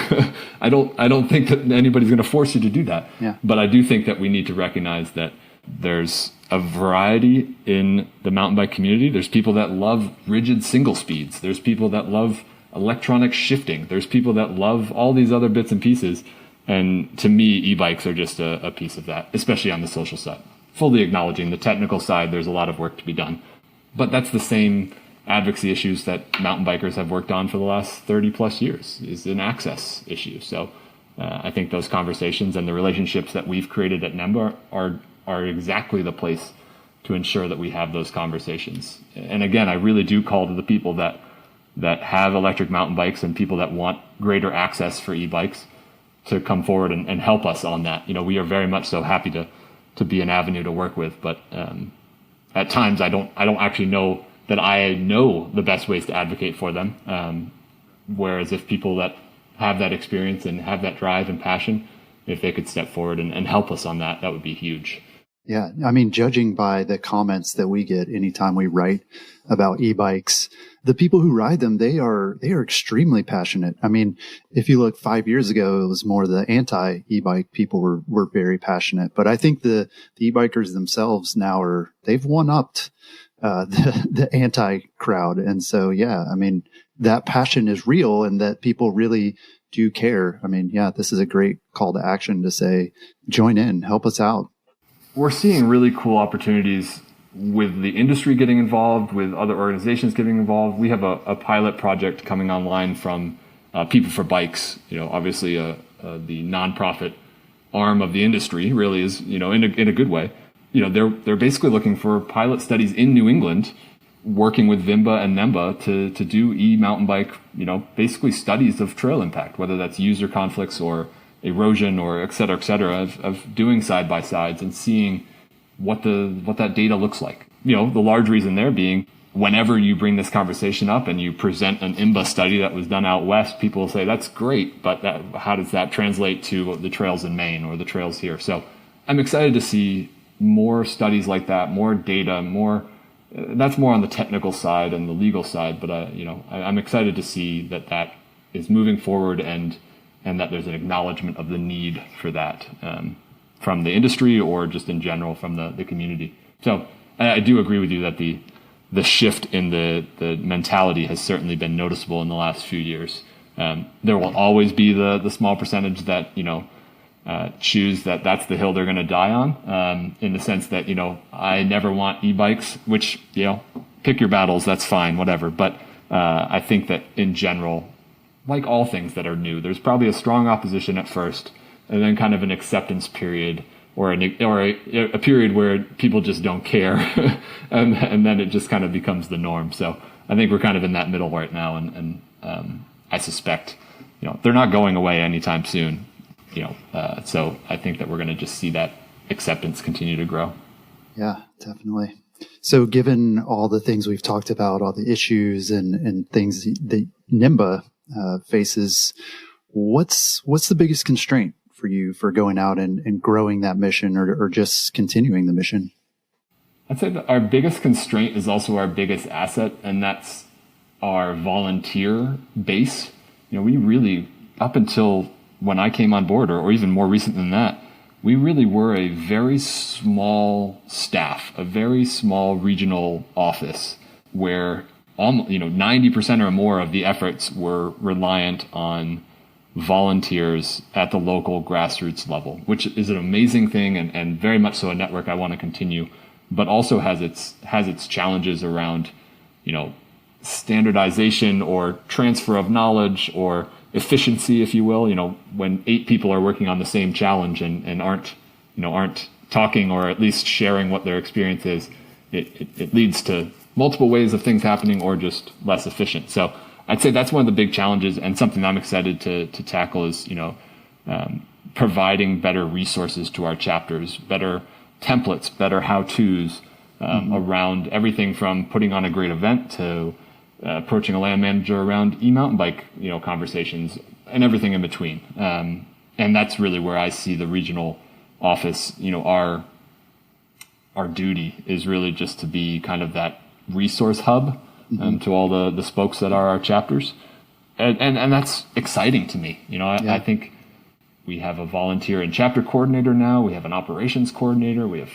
I don't think that anybody's going to force you to do that. Yeah. But I do think that we need to recognize that there's a variety in the mountain bike community. There's people that love rigid single speeds. There's people that love electronic shifting. There's people that love all these other bits and pieces. And to me, e-bikes are just a piece of that, especially on the social side. Fully acknowledging the technical side, there's a lot of work to be done. But that's the same advocacy issues that mountain bikers have worked on for the last 30 plus years, is an access issue. So I think those conversations and the relationships that we've created at NEMBA are exactly the place to ensure that we have those conversations. And again, I really do call to the people that have electric mountain bikes and people that want greater access for e-bikes to come forward and help us on that. We are very much so happy to be an avenue to work with, but at times I don't actually know that I know the best ways to advocate for them. Whereas if people that have that experience and have that drive and passion, if they could step forward and help us on that, that would be huge. Yeah. I mean, judging by the comments that we get anytime we write about e-bikes, the people who ride them, they are extremely passionate. I mean, if you look 5 years ago, it was more the anti e-bike people were very passionate. But I think the e-bikers themselves now they've one-upped the anti crowd. And so, yeah, I mean, that passion is real and that people really do care. I mean, yeah, this is a great call to action to say, join in, help us out. We're seeing really cool opportunities with the industry getting involved, with other organizations getting involved. We have a pilot project coming online from People for Bikes. Obviously the nonprofit arm of the industry really is, in a good way. They're basically looking for pilot studies in New England, working with VIMBA and NEMBA to do e-mountain bike, basically studies of trail impact, whether that's user conflicts or erosion or et cetera, of doing side-by-sides and seeing what that data looks like. The large reason there being, whenever you bring this conversation up and you present an NEMBA study that was done out west, people will say, that's great, but how does that translate to the trails in Maine or the trails here? So I'm excited to see more studies like that, more data, that's more on the technical side and the legal side, but I'm excited to see that is moving forward and that there's an acknowledgement of the need for that from the industry or just in general from the community. So I do agree with you that the shift in the mentality has certainly been noticeable in the last few years. There will always be the small percentage that, choose that's the hill they're going to die on, in the sense that, I never want e-bikes, which, pick your battles, that's fine, whatever. But I think that in general, like all things that are new, there's probably a strong opposition at first, and then kind of an acceptance period or a period where people just don't care, and then it just kind of becomes the norm. So I think we're kind of in that middle right now, and I suspect they're not going away anytime soon. So I think that we're going to just see that acceptance continue to grow. Yeah, definitely. So given all the things we've talked about, all the issues and things that NEMBA faces, what's the biggest constraint for you for going out and growing that mission or just continuing the mission? I'd say that our biggest constraint is also our biggest asset, and that's our volunteer base. We really, up until when I came on board, or even more recent than that, we really were a very small staff, a very small regional office where 90% or more of the efforts were reliant on volunteers at the local grassroots level, which is an amazing thing and very much so a network I want to continue, but also has its challenges around, standardization or transfer of knowledge or efficiency, if you will. When 8 people are working on the same challenge and aren't talking or at least sharing what their experience is, it leads to multiple ways of things happening or just less efficient. So I'd say that's one of the big challenges, and something I'm excited to tackle is, providing better resources to our chapters, better templates, better how-tos around everything from putting on a great event to approaching a land manager around e-mountain bike, conversations and everything in between. And that's really where I see the regional office, our duty is really just to be kind of that resource hub to all the spokes that are our chapters. And that's exciting to me. I think we have a volunteer and chapter coordinator now. We have an operations coordinator. We have,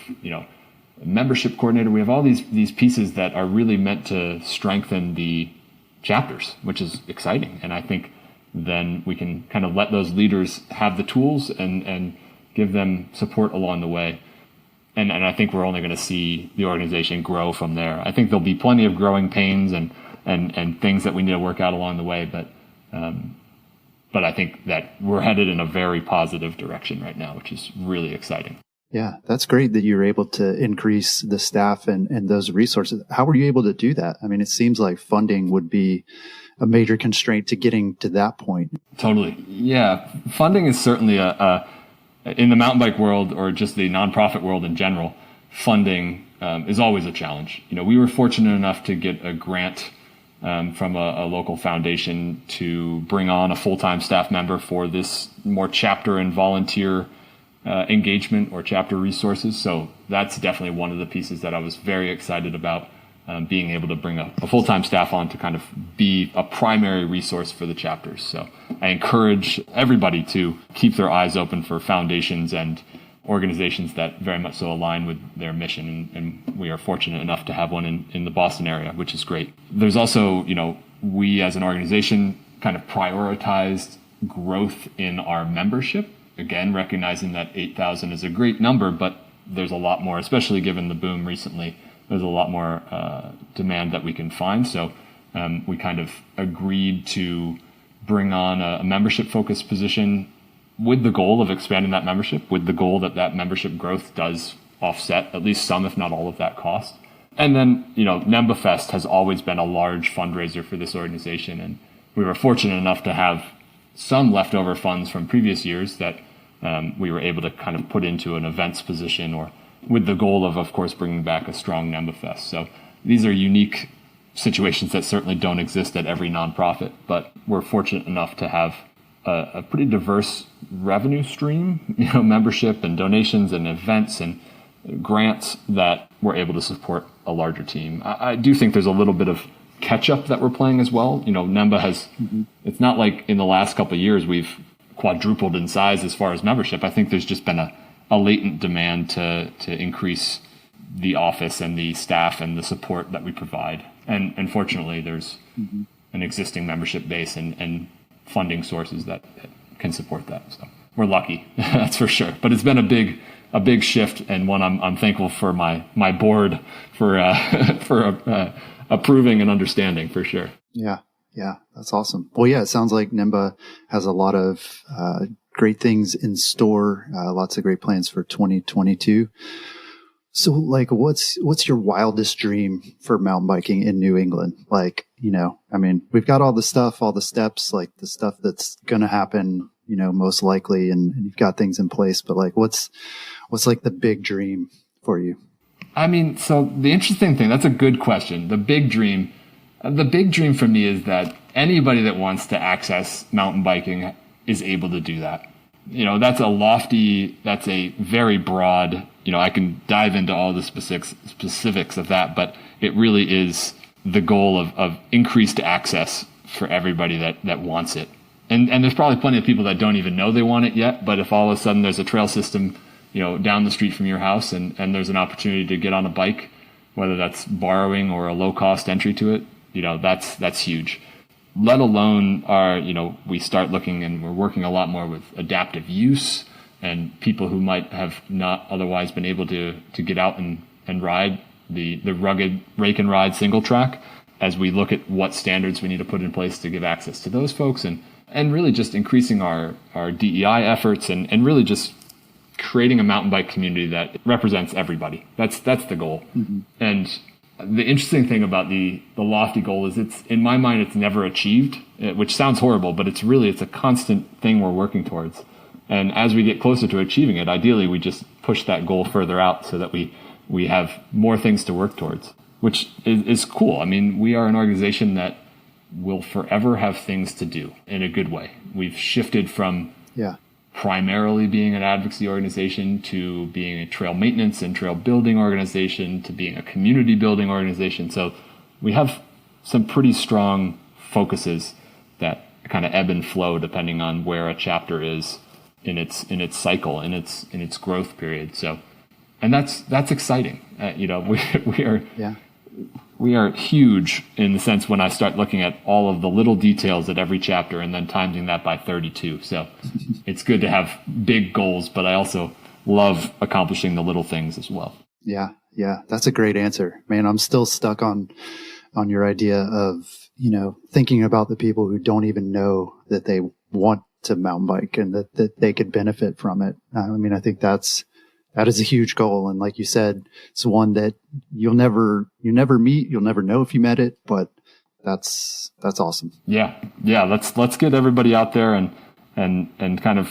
a membership coordinator. We have all these pieces that are really meant to strengthen the chapters, which is exciting. And I think then we can kind of let those leaders have the tools and give them support along the way. And I think we're only going to see the organization grow from there. I think there'll be plenty of growing pains and things that we need to work out along the way. But I think that we're headed in a very positive direction right now, which is really exciting. Yeah, that's great that you're able to increase the staff and those resources. How were you able to do that? I mean, it seems like funding would be a major constraint to getting to that point. Totally. Yeah. Funding is certainly in the mountain bike world, or just the nonprofit world in general, funding is always a challenge. We were fortunate enough to get a grant from a local foundation to bring on a full-time staff member for this more chapter and volunteer engagement or chapter resources. So that's definitely one of the pieces that I was very excited about, being able to bring a full-time staff on to kind of be a primary resource for the chapters. So I encourage everybody to keep their eyes open for foundations and organizations that very much so align with their mission. And we are fortunate enough to have one in the Boston area, which is great. There's also, we as an organization kind of prioritized growth in our membership. Again, recognizing that 8,000 is a great number, but there's a lot more, especially given the boom recently. There's a lot more demand that we can find. So we kind of agreed to bring on a membership-focused position with the goal of expanding that membership, with the goal that membership growth does offset at least some, if not all, of that cost. And then, NEMBAfest has always been a large fundraiser for this organization. And we were fortunate enough to have some leftover funds from previous years that we were able to kind of put into an events position, or with the goal of course, bringing back a strong NEMBAfest. So these are unique situations that certainly don't exist at every nonprofit, but we're fortunate enough to have a pretty diverse revenue stream, membership and donations and events and grants that we're able to support a larger team. I do think there's a little bit of catch up that we're playing as well. NEMBA has, it's not like in the last couple of years we've quadrupled in size as far as membership. I think there's just been a latent demand to increase the office and the staff and the support that we provide. And fortunately, there's an existing membership base and funding sources that can support that. So we're lucky, that's for sure. But it's been a big shift, and one I'm thankful for my board for approving and understanding, for sure. Yeah, that's awesome. Well, yeah, it sounds like NEMBA has a lot of great things in store, lots of great plans for 2022. So, what's your wildest dream for mountain biking in New England? We've got all the steps, the stuff that's going to happen, most likely, and you've got things in place, but what's the big dream for you? So the interesting thing, that's a good question. The big dream for me is that anybody that wants to access mountain biking is able to do that. That's a very broad, I can dive into all the specifics of that, but it really is the goal of increased access for everybody that wants it. And there's probably plenty of people that don't even know they want it yet, but if all of a sudden there's a trail system, down the street from your house and there's an opportunity to get on a bike, whether that's borrowing or a low cost entry to it, that's huge. Let alone we start looking, and we're working a lot more with adaptive use and people who might have not otherwise been able to get out and ride the rugged rake and ride single track, as we look at what standards we need to put in place to give access to those folks, and really just increasing our DEI efforts and really just creating a mountain bike community that represents everybody. That's the goal. Mm-hmm. And the interesting thing about the lofty goal is in my mind, it's never achieved, which sounds horrible, but it's a constant thing we're working towards. And as we get closer to achieving it, ideally, we just push that goal further out so that we have more things to work towards, which is cool. We are an organization that will forever have things to do in a good way. We've shifted from primarily being an advocacy organization to being a trail maintenance and trail building organization to being a community building organization. So we have some pretty strong focuses that kind of ebb and flow depending on where a chapter is in its cycle, in its growth period. So, and that's exciting. We are huge in the sense when I start looking at all of the little details at every chapter and then timing that by 32. So it's good to have big goals, but I also love accomplishing the little things as well. Yeah. That's a great answer, man. I'm still stuck on your idea of, thinking about the people who don't even know that they want to mountain bike and that they could benefit from it. I think that is a huge goal. And like you said, it's one that you never meet. You'll never know if you met it, but that's awesome. Yeah. Let's get everybody out there and kind of,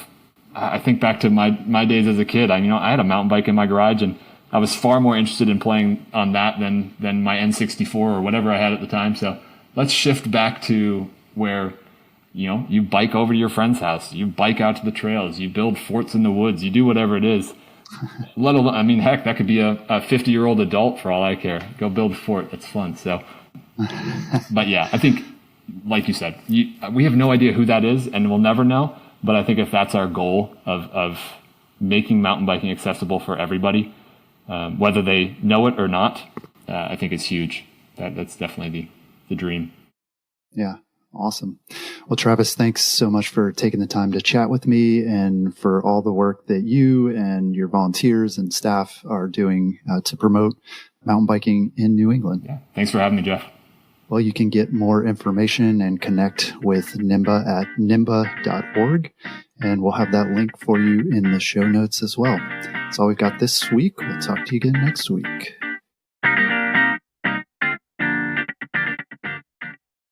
I think back to my days as a kid. I had a mountain bike in my garage and I was far more interested in playing on that than my N64 or whatever I had at the time. So let's shift back to where, you bike over to your friend's house, you bike out to the trails, you build forts in the woods, you do whatever it is. Let alone, heck, that could be a 50-year-old adult for all I care. Go build a fort. That's fun. So, but yeah, I think, like you said, we have no idea who that is and we'll never know. But I think if that's our goal of making mountain biking accessible for everybody, whether they know it or not, I think it's huge. That's definitely the dream. Yeah. Awesome. Well, Travis, thanks so much for taking the time to chat with me and for all the work that you and your volunteers and staff are doing to promote mountain biking in New England. Yeah. Thanks for having me, Jeff. Well, you can get more information and connect with NEMBA at NEMBA.org, and we'll have that link for you in the show notes as well. That's all we've got this week. We'll talk to you again next week.